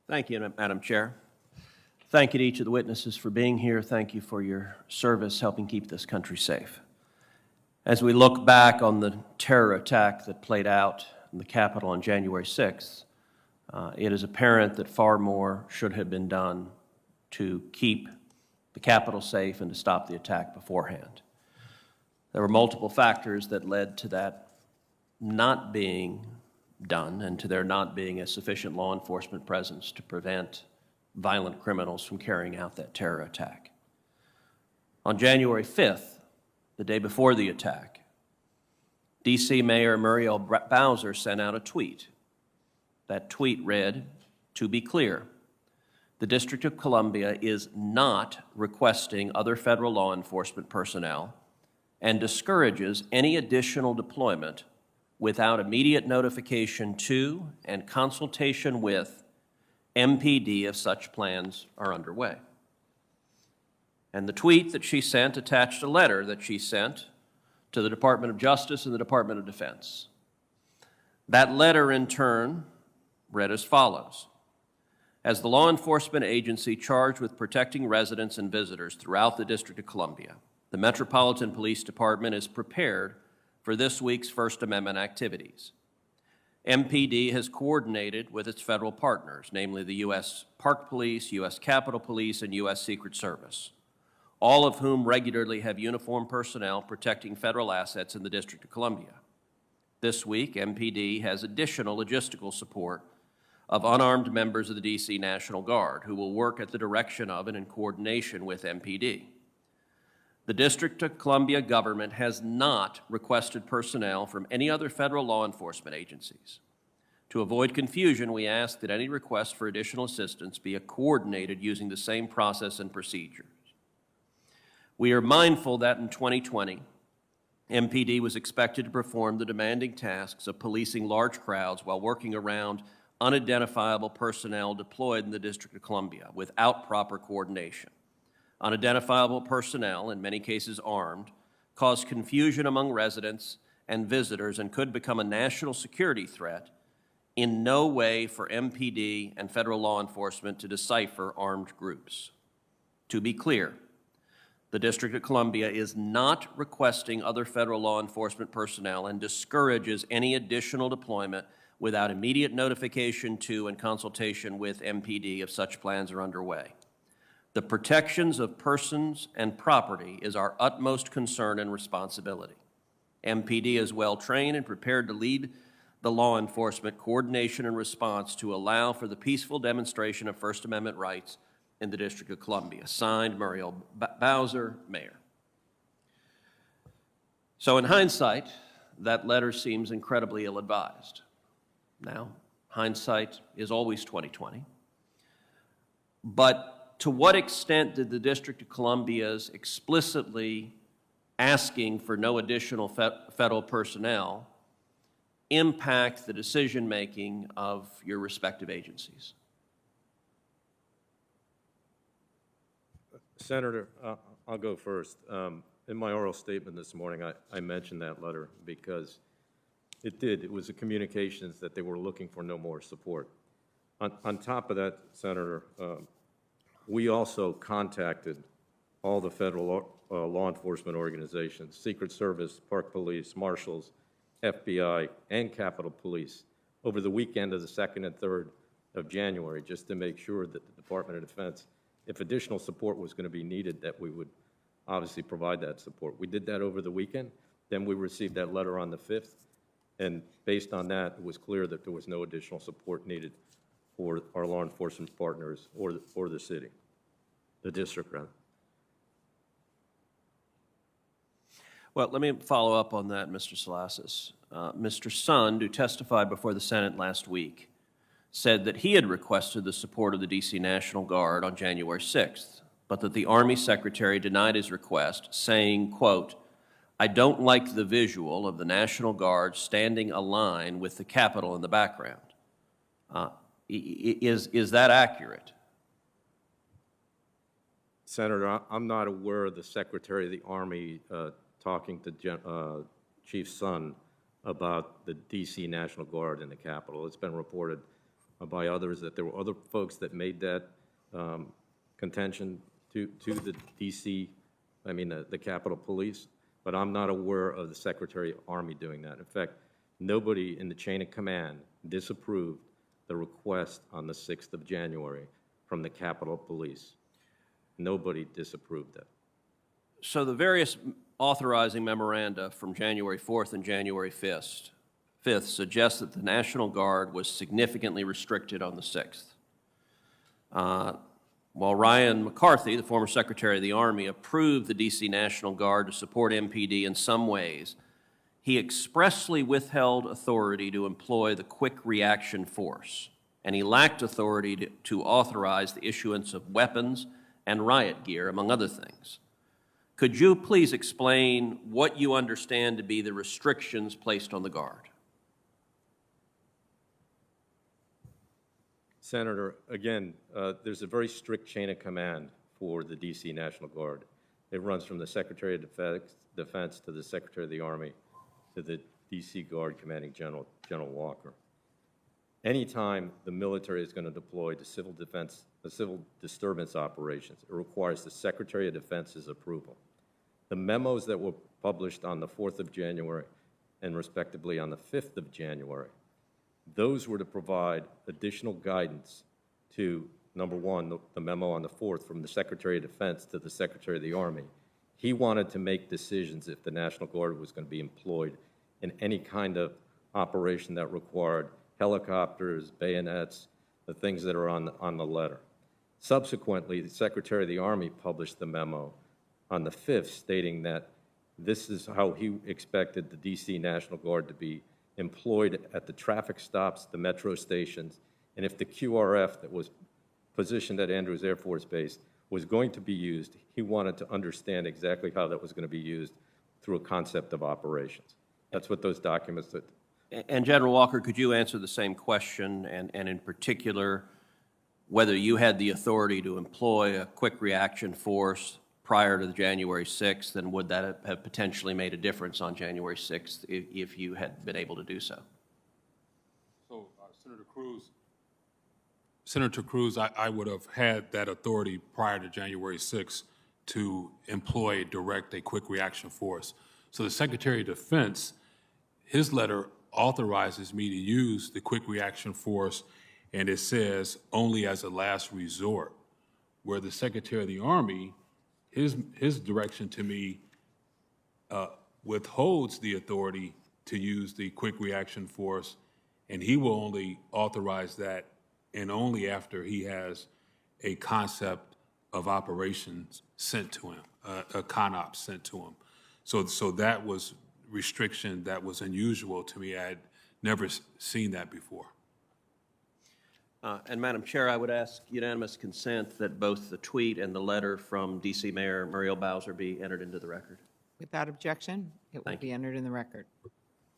Thank you, Madam Chair. Thank you to each of the witnesses for being here. Thank you for your service helping keep this country safe. As we look back on the terror attack that played out in the Capitol on January 6th, it is apparent that far more should have been done to keep the Capitol safe and to stop the attack beforehand. There were multiple factors that led to that not being done and to there not being a sufficient law enforcement presence to prevent violent criminals from carrying out that terror attack. On January 5th, the day before the attack, DC Mayor Muriel Bowser sent out a tweet. That tweet read, "To be clear, the District of Columbia is not requesting other federal law enforcement personnel and discourages any additional deployment without immediate notification to and consultation with MPD if such plans are underway." And the tweet that she sent attached a letter that she sent to the Department of Justice and the Department of Defense. That letter, in turn, read as follows: "As the law enforcement agency charged with protecting residents and visitors throughout the District of Columbia, the Metropolitan Police Department is prepared for this week's First Amendment activities. MPD has coordinated with its federal partners, namely the U.S. Park Police, U.S. Capitol Police, and U.S. Secret Service, all of whom regularly have uniformed personnel protecting federal assets in the District of Columbia. This week, MPD has additional logistical support of unarmed members of the DC National Guard who will work at the direction of and in coordination with MPD. The District of Columbia government has not requested personnel from any other federal law enforcement agencies. To avoid confusion, we ask that any request for additional assistance be coordinated using the same process and procedures. We are mindful that in 2020, MPD was expected to perform the demanding tasks of policing large crowds while working around unidentifiable personnel deployed in the District of Columbia without proper coordination. Unidentifiable personnel, in many cases armed, cause confusion among residents and visitors and could become a national security threat, in no way for MPD and federal law enforcement to decipher armed groups. To be clear, the District of Columbia is not requesting other federal law enforcement personnel and discourages any additional deployment without immediate notification to and consultation with MPD if such plans are underway. The protections of persons and property is our utmost concern and responsibility. MPD is well trained and prepared to lead the law enforcement coordination and response to allow for the peaceful demonstration of First Amendment rights in the District of Columbia." Signed, Muriel Bowser, Mayor. So in hindsight, that letter seems incredibly ill-advised. Now, hindsight is always 20/20. But to what extent did the District of Columbia's explicitly asking for no additional federal personnel impact the decision-making of your respective agencies? Senator, I'll go first. In my oral statement this morning, I mentioned that letter because it was a communications that they were looking for no more support. On top of that, Senator, we also contacted all the federal law enforcement organizations, Secret Service, Park Police, Marshals, FBI, and Capitol Police over the weekend of the 2nd and 3rd of January, just to make sure that the Department of Defense, if additional support was going to be needed, that we would obviously provide that support. We did that over the weekend. Then we received that letter on the 5th, and based on that, it was clear that there was no additional support needed for our law enforcement partners or the city, the district, rather. Well, let me follow up on that, Mr. Salasis. Mr. Sund, who testified before the Senate last week, said that he had requested the support of the DC National Guard on January 6th, but that the Army Secretary denied his request, saying, quote, "I don't like the visual of the National Guard standing a line with the Capitol in the background." Is that accurate? Senator, I'm not aware of the Secretary of the Army talking to Chief Sund about the DC National Guard in the Capitol. It's been reported by others that there were other folks that made that contention to the DC, the Capitol Police, but I'm not aware of the Secretary of Army doing that. In fact, nobody in the chain of command disapproved the request on the 6th of January from the Capitol Police. Nobody disapproved that. So the various authorizing memoranda from January 4th and January 5th suggest that the National Guard was significantly restricted on the 6th. While Ryan McCarthy, the former Secretary of the Army, approved the D.C. National Guard to support MPD in some ways, he expressly withheld authority to employ the quick reaction force, and he lacked authority to authorize the issuance of weapons and riot gear, among other things. Could you please explain what you understand to be the restrictions placed on the Guard? Senator, again, there's a very strict chain of command for the D.C. National Guard. It runs from the Secretary of Defense to the Secretary of the Army to the D.C. Guard Commanding General, General Walker. Anytime the military is going to deploy to civil disturbance operations, it requires the Secretary of Defense's approval. The memos that were published on the 4th of January and respectively on the 5th of January, those were to provide additional guidance to, number one, the memo on the 4th from the Secretary of Defense to the Secretary of the Army. He wanted to make decisions if the National Guard was going to be employed in any kind of operation that required helicopters, bayonets, the things that are on the letter. Subsequently, the Secretary of the Army published the memo on the 5th stating that this is how he expected the D.C. National Guard to be employed at the traffic stops, the metro stations, and if the QRF that was positioned at Andrews Air Force Base was going to be used, he wanted to understand exactly how that was going to be used through a concept of operations. That's what those documents that. And General Walker, could you answer the same question, and in particular, whether you had the authority to employ a quick reaction force prior to the January 6th, and would that have potentially made a difference on January 6th if you had been able to do so? So, Senator Cruz, I would have had that authority prior to January 6th to employ, direct a quick reaction force. So the Secretary of Defense, his letter authorizes me to use the quick reaction force, and it says only as a last resort, where the Secretary of the Army, his direction to me withholds the authority to use the quick reaction force, and he will only authorize that and only after he has a concept of operations sent to him, a CONOP sent to him. So that was restriction that was unusual to me. I had never seen that before. And Madam Chair, I would ask unanimous consent that both the tweet and the letter from DC Mayor Muriel Bowser be entered into the record. Without objection, it will Thank be entered in the record.